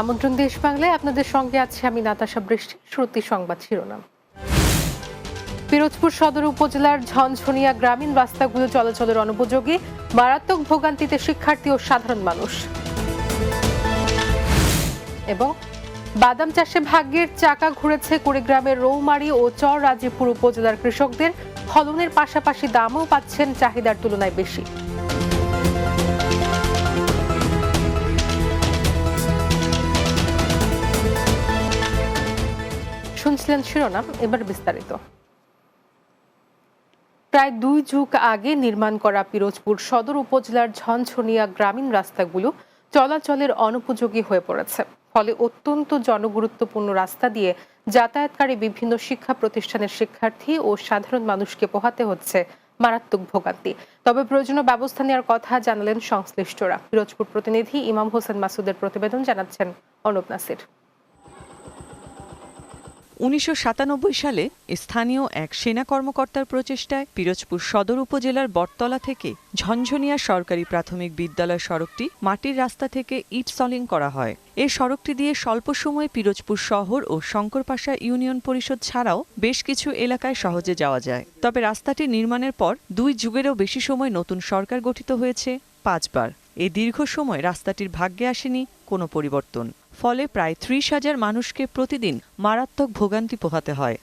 আমন্ত্রণ দেশ বাংলায় আপনাদের সঙ্গে আছে আমি নাতাশা বৃষ্টি। শুরুতে সংবাদ শিরোনাম। পিরোজপুর সদর উপজেলার ঝনঝনিয়া গ্রামীণ রাস্তাগুলো চলাচলের অনুপযোগী, মারাত্মক ভোগান্তিতে শিক্ষার্থী ও সাধারণ মানুষ। এবং বাদাম চাষে ভাগ্যের চাকা ঘুরেছে কুড়িগ্রামের রৌমারী ও চর রাজীবপুর উপজেলার কৃষকদের। ফলনের পাশাপাশি দামও পাচ্ছেন চাহিদার তুলনায় বেশি। শুনছিলেন শিরোনাম, এবার বিস্তারিত। প্রায় 2 যুগ আগে নির্মাণ করা পিরোজপুর সদর উপজেলার ঝনঝনিয়া গ্রামীণ রাস্তাগুলো চলাচলের অনুপযোগী হয়ে পড়েছে। ফলে অত্যন্ত জনগুরুত্বপূর্ণ রাস্তা দিয়ে যাতায়াতকারী বিভিন্ন শিক্ষা প্রতিষ্ঠানের শিক্ষার্থী ও সাধারণ মানুষকে পোহাতে হচ্ছে মারাত্মক ভোগান্তি। তবে প্রয়োজনীয় ব্যবস্থা নেওয়ার কথা জানালেন সংশ্লিষ্টরা। পিরোজপুর প্রতিনিধি ইমাম হোসেন মাসুদের প্রতিবেদন, জানাচ্ছেন অনুপ নাসির। 1997 সালে স্থানীয় এক সেনা কর্মকর্তার প্রচেষ্টায় পিরোজপুর সদর উপজেলার বটতলা থেকে ঝনঝনিয়া সরকারি প্রাথমিক বিদ্যালয় সড়কটি মাটির রাস্তা থেকে ইট সলিং করা হয়। এই সড়কটি দিয়ে স্বল্প সময়ে পিরোজপুর শহর ও শঙ্করপাশা ইউনিয়ন পরিষদ ছাড়াও বেশ কিছু এলাকায় সহজে যাওয়া যায়। তবে রাস্তাটি নির্মাণের পর 2 যুগেরও বেশি সময় নতুন সরকার গঠিত হয়েছে 5 বার। এই দীর্ঘ সময় রাস্তাটির ভাগ্যে আসেনি কোনো পরিবর্তন। ফলে প্রায় 30,000 মানুষকে প্রতিদিন মারাত্মক ভোগান্তি পোহাতে হয়।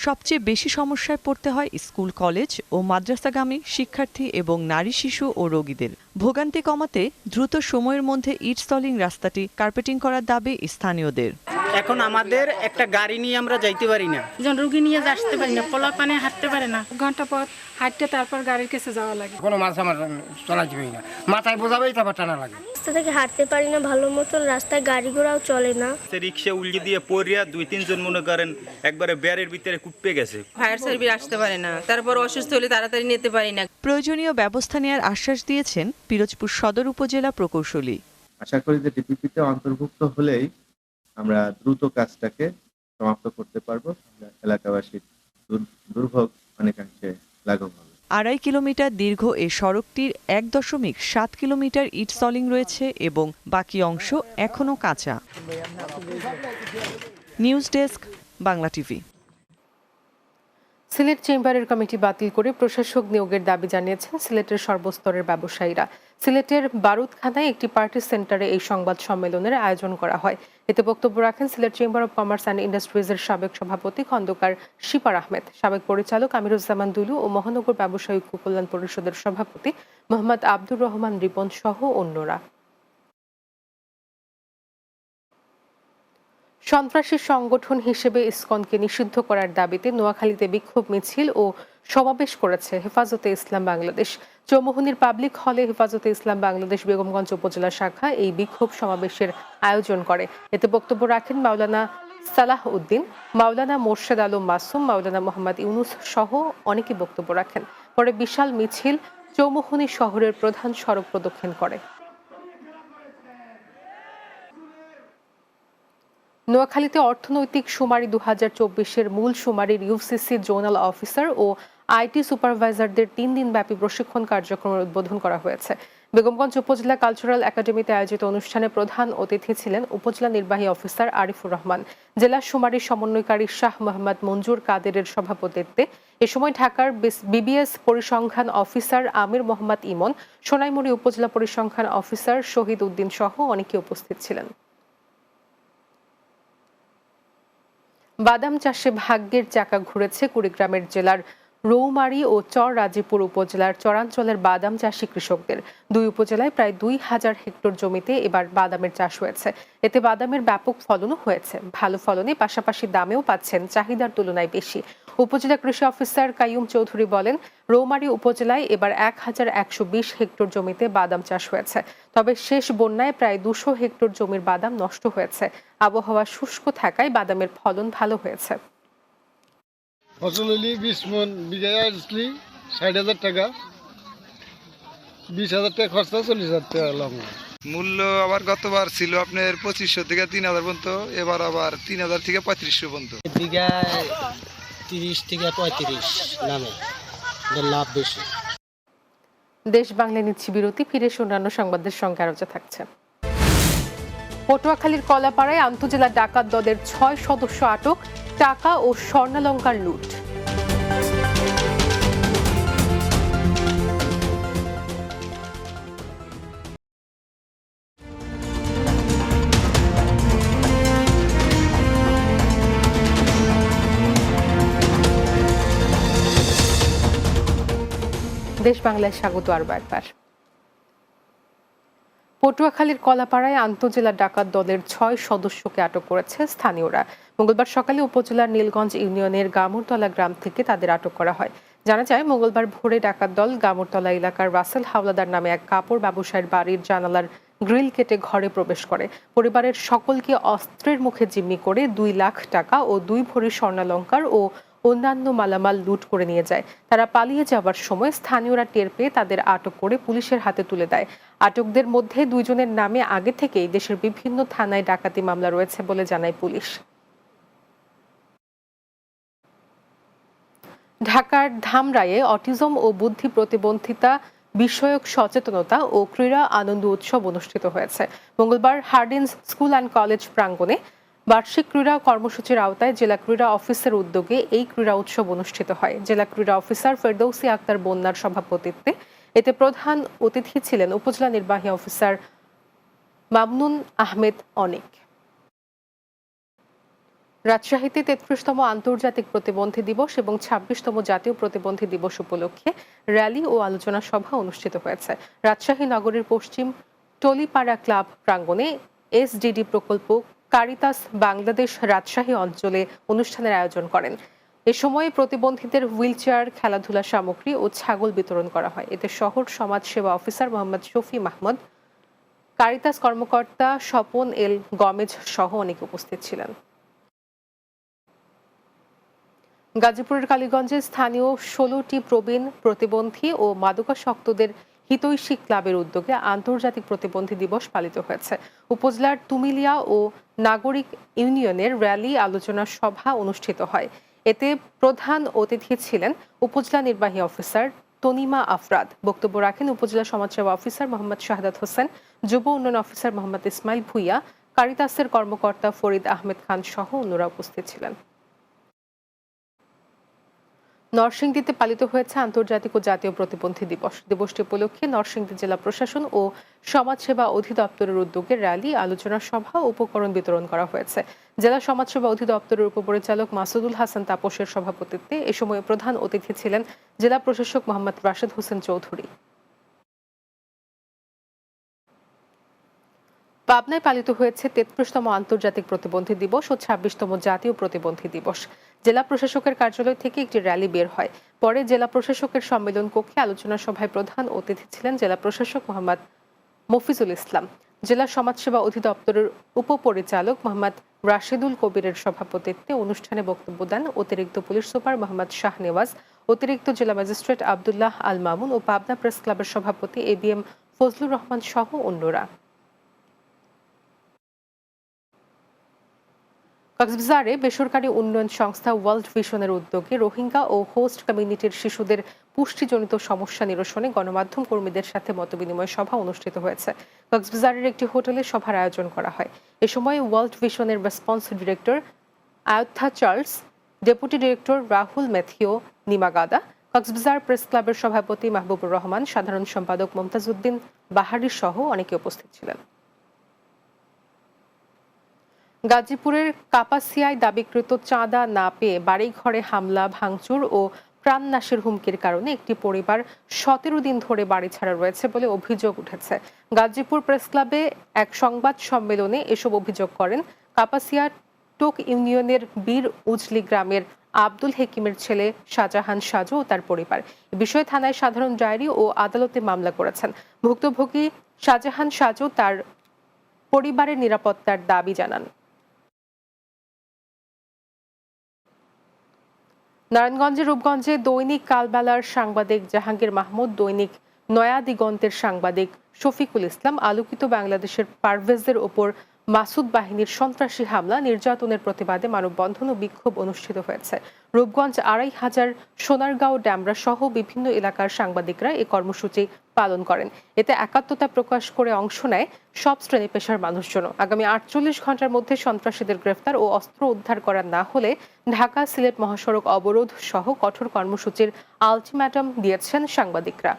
সবচেয়ে বেশি সমস্যায় পড়তে হয় স্কুল, কলেজ ও মাদ্রাসাগামী শিক্ষার্থী এবং নারী, শিশু ও রোগীদের। ভোগান্তি কমাতে দ্রুত সময়ের মধ্যে ইট সলিং রাস্তাটি কার্পেটিং করার দাবি স্থানীয়দের। এখন আমাদের একটা গাড়ি নিয়ে আমরা যাইতে পারি না, রোগী নিয়ে আসতে পারি না, পোলা পানে হাঁটতে পারে না, ঘন্টা পথ হাঁটতে তারপর গাড়ির কাছে যাওয়া লাগে। কোনো মাথা চলাইতে পারি না, মাথায় বোঝাবেই তারপর টানা লাগে। রাস্তা থেকে হাঁটতে পারি না ভালো মতন, রাস্তায় গাড়ি ঘোড়াও চলে না। রিক্সা উল্টে দিয়ে পড়িয়া 2-3 জন মনে করেন একবারে ব্যারের ভিতরে কুপে গেছে। ফায়ার সার্ভিস আসতে পারে না, তারপর অসুস্থ হলে তাড়াতাড়ি নিতে পারি না। প্রয়োজনীয় ব্যবস্থা নেওয়ার আশ্বাস দিয়েছেন পিরোজপুর সদর উপজেলা প্রকৌশলী। আশা করি যে ডিপিপিতে অন্তর্ভুক্ত হলেই আমরা দ্রুত কাজটাকে সমাপ্ত করতে পারবো। এলাকাবাসীর দুর্ভোগ অনেকাংশে লাঘব হবে। 2.5 কিলোমিটার দীর্ঘ এই সড়কটির 1.7 কিলোমিটার ইট সলিং রয়েছে এবং বাকি অংশ এখনো কাঁচা। News desk, Bangla TV. Sylhet চেম্বারের কমিটি বাতিল করে প্রশাসক নিয়োগের দাবি জানিয়েছেন সিলেটের সর্বস্তরের ব্যবসায়ীরা। সিলেটের বারুদখানায় একটি পার্টি সেন্টারে এই সংবাদ সম্মেলনের আয়োজন করা হয়। এতে বক্তব্য রাখেন Sylhet chamber of commerce and ইন্ডাস্ট্রিজের সাবেক সভাপতি খন্দকার শিপার আহমেদ, সাবেক পরিচালক আমিরুজ্জামান দুলু ও মহানগর ব্যবসায়ী ঐক্য কল্যাণ পরিষদের সভাপতি মোহাম্মদ আব্দুর রহমান রিপন সহ অন্যরা। সন্ত্রাসী সংগঠন হিসেবে ইসকনকে নিষিদ্ধ করার দাবিতে নোয়াখালীতে বিক্ষোভ মিছিল ও সমাবেশ করেছে হেফাজতে ইসলাম বাংলাদেশ। চৌমুহনীর পাবলিক হলে হেফাজতে ইসলাম বাংলাদেশ বেগমগঞ্জ উপজেলা শাখা এই বিক্ষোভ সমাবেশের আয়োজন করে। এতে বক্তব্য রাখেন মাওলানা সালাহ উদ্দিন, মাওলানা মোর্শেদ আলম মাসুম, মাওলানা মোহাম্মদ ইউনুস সহ অনেকে বক্তব্য রাখেন। পরে বিশাল মিছিল চৌমুহনী শহরের প্রধান সড়ক প্রদক্ষিণ করে। নোয়াখালীতে অর্থনৈতিক শুমারি 2024-এর মূল শুমারির ইউসিসি জোনাল অফিসার ও আইটি সুপারভাইজারদের 3 দিনব্যাপী প্রশিক্ষণ কার্যক্রমের উদ্বোধন করা হয়েছে। বেগমগঞ্জ উপজেলা কালচারাল একাডেমিতে আয়োজিত অনুষ্ঠানে প্রধান অতিথি ছিলেন উপজেলা নির্বাহী অফিসার আরিফুর রহমান। জেলা শুমারি সমন্বয়কারী শাহ মোহাম্মদ মঞ্জুর কাদেরের সভাপতিত্বে এ সময় ঢাকার বিবিএস পরিসংখ্যান অফিসার আমির মোহাম্মদ ইমন, সোনাইমুড়ি উপজেলা পরিসংখ্যান অফিসার শহীদ উদ্দিন সহ অনেকে উপস্থিত ছিলেন। বাদাম চাষে ভাগ্যের চাকা ঘুরেছে কুড়িগ্রামের জেলার রৌমারী ও চর রাজীবপুর উপজেলার চরাঞ্চলের বাদাম চাষী কৃষকদের। 2 উপজেলায় প্রায় 2,000 হেক্টর জমিতে এবার বাদামের চাষ হয়েছে। এতে বাদামের ব্যাপক ফলনও হয়েছে। ভালো ফলনে পাশাপাশি দামেও পাচ্ছেন চাহিদার তুলনায় বেশি। উপজেলা কৃষি অফিসার কাইয়ুম চৌধুরী বলেন, রৌমারী উপজেলায় এবার 1,120 হেক্টর জমিতে বাদাম চাষ হয়েছে। তবে শেষ বন্যায় প্রায় 200 হেক্টর জমির বাদাম নষ্ট হয়েছে। আবহাওয়া শুষ্ক থাকায় বাদামের ফলন ভালো হয়েছে। ফসল হলি 20 মন, বিঘায় আসলি 60,000 টাকা, 20,000 টাকা খরচা, 40,000 টাকা লাভ। মূল্য আবার গতবার ছিল আপনার 2500 থেকে 3,000 পর্যন্ত, এবার আবার 3,000 থেকে 3500 পর্যন্ত। বিঘায় 30 থেকে 35 নামে লাভ বেশি। দেশ বাংলায় নিচ্ছি বিরতি, ফিরে এসে অন্যান্য সংবাদের সঙ্গে আরো থাকছে। পটুয়াখালীর কলাপাড়ায় আন্তজেলা ডাকাত দলের 6 সদস্য আটক, টাকা ও স্বর্ণালংকার লুট। দেশ বাংলায় স্বাগত আরও একবার। পটুয়াখালীর কলাপাড়ায় আন্তজেলা ডাকাত দলের 6 সদস্যকে আটক করেছে স্থানীয়রা। মঙ্গলবার সকালে উপজেলার নীলগঞ্জ ইউনিয়নের গামুরতলা গ্রাম থেকে তাদের আটক করা হয়। জানা যায়, মঙ্গলবার ভোরে ডাকাত দল গামুরতলা এলাকার রাসেল হাওলাদার নামে এক কাপড় ব্যবসায়ীর বাড়ির জানালার গ্রিল কেটে ঘরে প্রবেশ করে পরিবারের সকলকে অস্ত্রের মুখে জিম্মি করে 2 লাখ টাকা ও 2 ভরি স্বর্ণালংকার ও অন্যান্য মালামাল লুট করে নিয়ে যায়। তারা পালিয়ে যাওয়ার সময় স্থানীয়রা টের পেয়ে তাদের আটক করে পুলিশের হাতে তুলে দেয়। আটকদের মধ্যে 2 জনের নামে আগে থেকেই দেশের বিভিন্ন থানায় ডাকাতি মামলা রয়েছে বলে জানায় পুলিশ। ঢাকার ধামরাইয়ে অটিজম ও বুদ্ধি প্রতিবন্ধিতা বিষয়ক সচেতনতা ও ক্রীড়া আনন্দ উৎসব অনুষ্ঠিত হয়েছে। মঙ্গলবার হার্ডিন্স স্কুল অ্যান্ড কলেজ প্রাঙ্গণে বার্ষিক ক্রীড়া কর্মসূচির আওতায় জেলা ক্রীড়া অফিসের উদ্যোগে এই ক্রীড়া উৎসব অনুষ্ঠিত হয়। জেলা ক্রীড়া অফিসার ফেরদৌসী আক্তার বন্যার সভাপতিত্বে এতে প্রধান অতিথি ছিলেন উপজেলা নির্বাহী অফিসার মামনুন আহমেদ অনিক। রাজশাহীতে 33তম আন্তর্জাতিক প্রতিবন্ধী দিবস এবং 26তম জাতীয় প্রতিবন্ধী দিবস উপলক্ষে র্যালি ও আলোচনা সভা অনুষ্ঠিত হয়েছে। রাজশাহী নগরীর পশ্চিম টলিপাড়া ক্লাব প্রাঙ্গণে এসডিডি প্রকল্প কারিতাস বাংলাদেশ রাজশাহী অঞ্চলে অনুষ্ঠানের আয়োজন করেন। এ সময় প্রতিবন্ধীদের হুইলচেয়ার, খেলাধুলা সামগ্রী ও ছাগল বিতরণ করা হয়। এতে শহর সমাজ সেবা অফিসার মোহাম্মদ শফি মাহমুদ, কারিতাস কর্মকর্তা স্বপন এল গমেজ সহ অনেকে উপস্থিত ছিলেন। গাজীপুরের কালীগঞ্জে স্থানীয় 16টি প্রবীণ প্রতিবন্ধী ও মাদকাসক্তদের হিতৈষী ক্লাবের উদ্যোগে আন্তর্জাতিক প্রতিবন্ধী দিবস পালিত হয়েছে। উপজেলার তুমিলিয়া ও নাগরিক ইউনিয়নের র্যালি আলোচনা সভা অনুষ্ঠিত হয়। এতে প্রধান অতিথি ছিলেন উপজেলা নির্বাহী অফিসার তনিমা আফরাদ। বক্তব্য রাখেন উপজেলা সমাজসেবা অফিসার মোহাম্মদ শাহাদাত হোসেন, যুব উন্নয়ন অফিসার মোহাম্মদ ইসমাইল ভুইয়া, কারিতাসের কর্মকর্তা ফরিদ আহমেদ খান সহ অন্যরা উপস্থিত ছিলেন। নরসিংদীতে পালিত হয়েছে আন্তর্জাতিক ও জাতীয় প্রতিবন্ধী দিবস। দিবসটি উপলক্ষে নরসিংদী জেলা প্রশাসন ও সমাজসেবা অধিদপ্তরের উদ্যোগে র্যালি, আলোচনা সভা ও উপকরণ বিতরণ করা হয়েছে। জেলা সমাজসেবা অধিদপ্তরের উপপরিচালক মাসুদুল হাসান তাপসের সভাপতিত্বে এ সময় প্রধান অতিথি ছিলেন জেলা প্রশাসক মোহাম্মদ রাশেদ হোসেন চৌধুরী। পাবনায় পালিত হয়েছে 33তম আন্তর্জাতিক প্রতিবন্ধী দিবস ও 26তম জাতীয় প্রতিবন্ধী দিবস। জেলা প্রশাসকের কার্যালয় থেকে একটি র্যালি বের হয়। পরে জেলা প্রশাসকের সম্মেলন কক্ষে আলোচনা সভায় প্রধান অতিথি ছিলেন জেলা প্রশাসক মোহাম্মদ মফিজুল ইসলাম। জেলা সমাজসেবা অধিদপ্তরের উপপরিচালক মোহাম্মদ রাশেদুল কবিরের সভাপতিত্বে অনুষ্ঠানে বক্তব্য দেন অতিরিক্ত পুলিশ সুপার মোহাম্মদ শাহনেওয়াজ, অতিরিক্ত জেলা ম্যাজিস্ট্রেট আব্দুল্লাহ আল মামুন ও পাবনা প্রেস ক্লাবের সভাপতি ABM ফজলুর রহমান সহ অন্যরা। কক্সবাজারে বেসরকারি উন্নয়ন সংস্থা ওয়ার্ল্ড ভিশনের উদ্যোগে রোহিঙ্গা ও হোস্ট কমিউনিটির শিশুদের পুষ্টিজনিত সমস্যা নিরসনে গণমাধ্যম কর্মীদের সাথে মতবিনিময় সভা অনুষ্ঠিত হয়েছে। কক্সবাজারের একটি হোটেলে সভার আয়োজন করা হয়। এ সময় ওয়ার্ল্ড ভিশনের response director Ayodhya Charles, deputy director Rahul Mathew Nimmagadda, Cox's Bazar press ক্লাবের সভাপতি মাহবুবুর রহমান, সাধারণ সম্পাদক মমতাজউদ্দিন বাহারি সহ অনেকে উপস্থিত ছিলেন। গাজীপুরের কাপাসিয়ায় দাবিকৃত চাঁদা না পেয়ে বাড়িঘরে হামলা, ভাঙচুর ও প্রাণনাশের হুমকির কারণে একটি পরিবার 17 দিন ধরে বাড়ি ছাড়া রয়েছে বলে অভিযোগ উঠেছে। গাজীপুর প্রেস ক্লাবে এক সংবাদ সম্মেলনে এসব অভিযোগ করেন কাপাসিয়া টোক ইউনিয়নের বীর উজলি গ্রামের আব্দুল হেকিমের ছেলে শাহজাহান সাজু ও তার পরিবার। এ বিষয়ে থানায় সাধারণ ডায়েরি ও আদালতে মামলা করেছেন। ভুক্তভোগী শাহজাহান সাজু তার পরিবারের নিরাপত্তার দাবি জানান। নারায়ণগঞ্জের রূপগঞ্জে দৈনিক কালবেলার সাংবাদিক জাহাঙ্গীর মাহমুদ, দৈনিক নয়া দিগন্তের সাংবাদিক শফিকুল ইসলাম আলোকিত বাংলাদেশের পারভেজদের ওপর মাসুদ বাহিনীর সন্ত্রাসী হামলা নির্যাতনের প্রতিবাদে মানববন্ধন ও বিক্ষোভ অনুষ্ঠিত হয়েছে। রূপগঞ্জ ২৫০০, সোনারগাঁও, ড্যামরা সহ বিভিন্ন এলাকার সাংবাদিকরা এই কর্মসূচি পালন করেন। এতে একাত্মতা প্রকাশ করে অংশ নেয় সব শ্রেণী পেশার মানুষজন। আগামী ৪৮ ঘন্টার মধ্যে সন্ত্রাসীদের গ্রেফতার ও অস্ত্র উদ্ধার করা না হলে ঢাকা সিলেট মহাসড়ক অবরোধ সহ কঠোর কর্মসূচির আলটিমেটাম দিয়েছেন সাংবাদিকরা।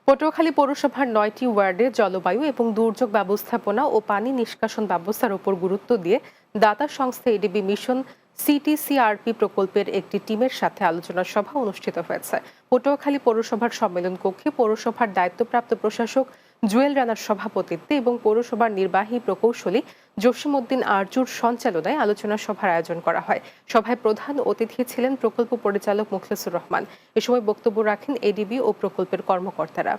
পটুয়াখালী পৌরসভার ৯টি ওয়ার্ডে জলবায়ু এবং দুর্যোগ ব্যবস্থাপনা ও পানি নিষ্কাশন ব্যবস্থার উপর গুরুত্ব দিয়ে দাতা সংস্থা এডিবি মিশন সিটিসিআরপি প্রকল্পের একটি টিমের সাথে আলোচনা সভা অনুষ্ঠিত হয়েছে। পটুয়াখালী পৌরসভার সম্মেলন কক্ষে পৌরসভার দায়িত্বপ্রাপ্ত প্রশাসক জুয়েল রানার সভাপতিত্বে এবং পৌরসভার নির্বাহী প্রকৌশলী জসিমউদ্দিন আরজুর সঞ্চালনায় আলোচনা সভার আয়োজন করা হয়। সভায় প্রধান অতিথি ছিলেন প্রকল্প পরিচালক মুখলেসুর রহমান। এ সময় বক্তব্য রাখেন এডিবি ও প্রকল্পের কর্মকর্তারা।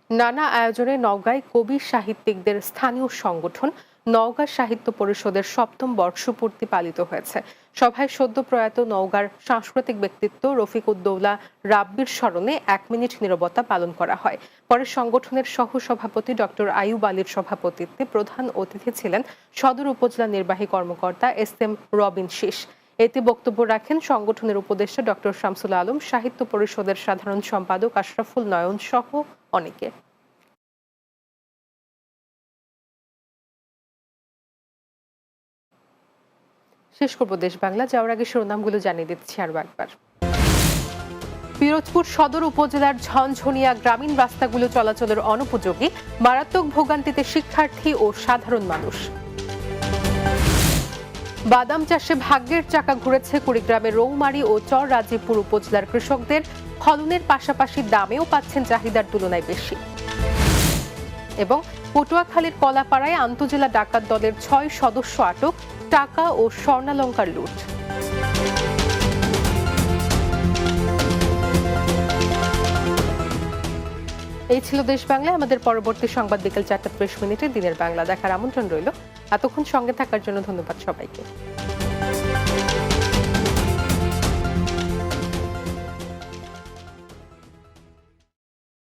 নানা আয়োজনে নওগাঁয় কবি সাহিত্যিকদের স্থানীয় সংগঠন নওগাঁ সাহিত্য পরিষদের ৭ম বর্ষপূর্তি পালিত হয়েছে। সভায় সদ্য প্রয়াত নওগাঁর সাংস্কৃতিক ব্যক্তিত্ব রফিকুদ্দৌলা রাব্বির স্মরণে ১ মিনিট নীরবতা পালন করা হয়। পরে সংগঠনের সহসভাপতি ডক্টর আইয়ুব আলীর সভাপতিত্বে প্রধান অতিথি ছিলেন সদর উপজেলা নির্বাহী কর্মকর্তা এস.এম. রবিন শীষ। এতে বক্তব্য রাখেন সংগঠনের উপদেষ্টা ডক্টর শামসুল আলম, সাহিত্য পরিষদের সাধারণ সম্পাদক আশরাফুল নয়ন সহ অনেকে। শেষ করব দেশ বাংলা, যাওয়ার আগে শিরোনামগুলো জানিয়ে দিচ্ছি আরও একবার। পিরোজপুর সদর উপজেলার ঝনঝনিয়া গ্রামীণ রাস্তাগুলো চলাচলের অনুপযোগী, মারাত্মক ভোগান্তিতে শিক্ষার্থী ও সাধারণ মানুষ। বাদাম চাষে ভাগ্যের চাকা ঘুরেছে কুড়িগ্রামের রৌমারী ও চর রাজীবপুর উপজেলার কৃষকদের। ফলনের পাশাপাশি দামেও পাচ্ছেন চাহিদার তুলনায় বেশি। এবং পটুয়াখালীর কলাপাড়ায় আন্তজেলা ডাকাত দলের ৬ সদস্য আটক, টাকা ও স্বর্ণালংকার লুট। এই ছিল দেশ বাংলায়। আমাদের পরবর্তী সংবাদ বিকেল ৪টা ৩০ মিনিটে দিনের বাংলা দেখার আমন্ত্রণ রইল। এতক্ষণ সঙ্গে থাকার জন্য ধন্যবাদ সবাইকে।